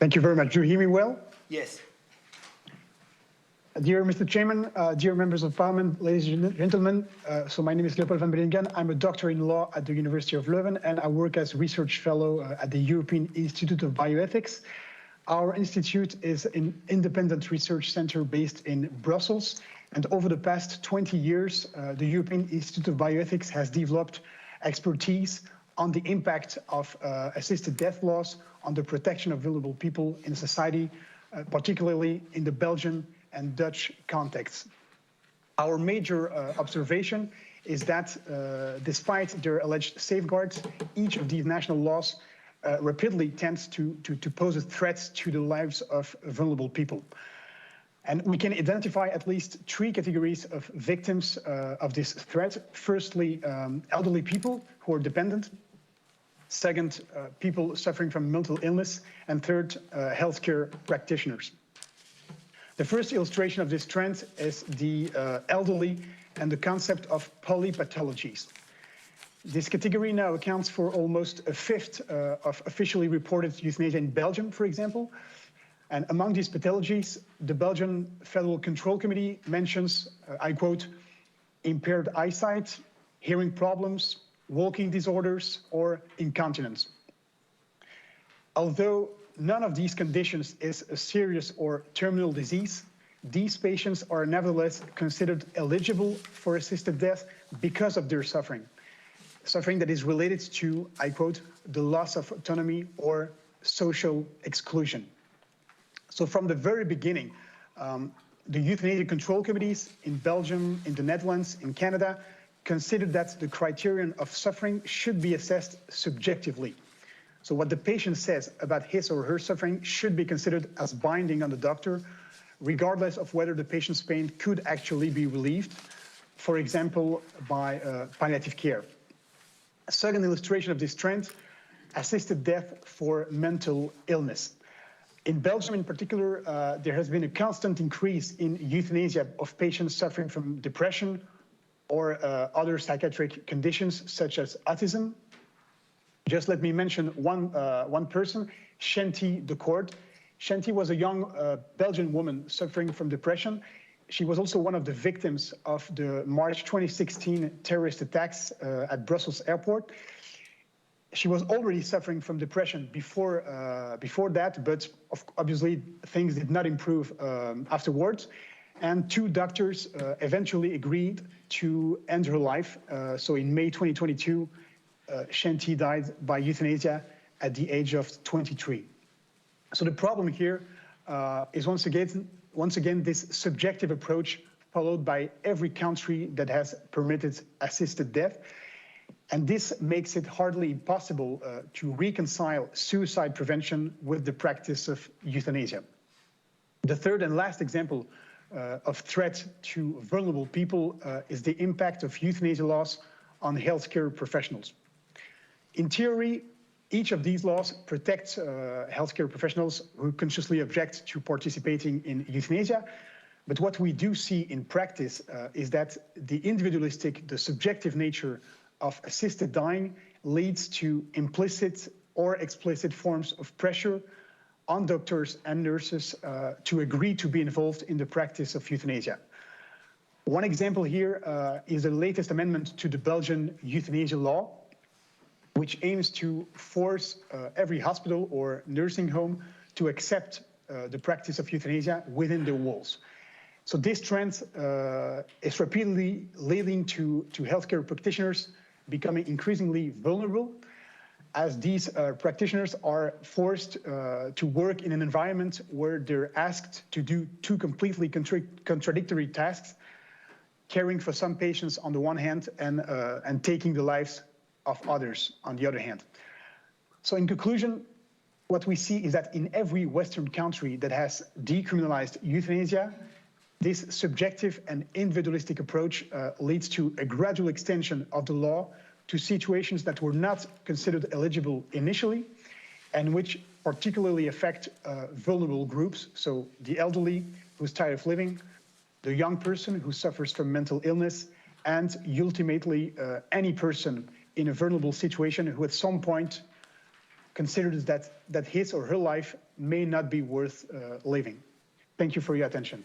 Thank you very much. Do you hear me well? Yes. Dear Mr. Chairman, dear members of Parliament, ladies and gentlemen, so my name is Léopold Vanbellingen. I'm a doctor in law at the University of Leuven, and I work as research fellow at the European Institute of Bioethics. Our institute is an independent research center based in Brussels, and over the past 20 years, the European Institute of Bioethics has developed expertise on the impact of assisted death laws on the protection of vulnerable people in society, particularly in the Belgian and Dutch contexts. Our major observation is that despite their alleged safeguards, each of these national laws rapidly tends to pose a threat to the lives of vulnerable people. And we can identify at least three categories of victims of this threat. Firstly, elderly people who are dependent. Second, people suffering from mental illness. And third, healthcare practitioners. The first illustration of this trend is the elderly and the concept of polypathologies. This category now accounts for almost a fifth of officially reported euthanasia in Belgium, for example. And among these pathologies, the Belgian Federal Control Committee mentions, I quote, impaired eyesight, hearing problems, walking disorders, or incontinence. Although none of these conditions is a serious or terminal disease, these patients are nevertheless considered eligible for assisted death because of their suffering that is related to, I quote, the loss of autonomy or social exclusion. So from the very beginning, the euthanasia control committees in Belgium, in the Netherlands, in Canada, considered that the criterion of suffering should be assessed subjectively. So what the patient says about his or her suffering should be considered as binding on the doctor, regardless of whether the patient's pain could actually be relieved, for example, by palliative care. A second illustration of this trend, assisted death for mental illness. In Belgium in particular, there has been a constant increase in euthanasia of patients suffering from depression or other psychiatric conditions such as autism. Just let me mention one person, Shanti Decourt. Shanti was a young Belgian woman suffering from depression. She was also one of the victims of the March 2016 terrorist attacks at Brussels airport. She was already suffering from depression before that, but obviously things did not improve afterwards. And two doctors eventually agreed to end her life. So in May 2022, Shanti died by euthanasia at the age of 23. So the problem here is once again this subjective approach followed by every country that has permitted assisted death. And this makes it hardly possible to reconcile suicide prevention with the practice of euthanasia. The third and last example of threat to vulnerable people is the impact of euthanasia laws on healthcare professionals. In theory, each of these laws protects healthcare professionals who consciously object to participating in euthanasia. But what we do see in practice is that the individualistic, the subjective nature of assisted dying leads to implicit or explicit forms of pressure on doctors and nurses to agree to be involved in the practice of euthanasia. One example here is the latest amendment to the Belgian euthanasia law, which aims to force every hospital or nursing home to accept the practice of euthanasia within their walls. So this trend is rapidly leading to healthcare practitioners becoming increasingly vulnerable, as these practitioners are forced to work in an environment where they're asked to do two completely contradictory tasks, caring for some patients on the one hand and taking the lives of others on the other hand. So in conclusion, what we see is that in every Western country that has decriminalized euthanasia, this subjective and individualistic approach leads to a gradual extension of the law to situations that were not considered eligible initially and which particularly affect vulnerable groups. So the elderly who's tired of living, the young person who suffers from mental illness, and ultimately any person in a vulnerable situation who at some point considers that his or her life may not be worth living. Thank you for your attention.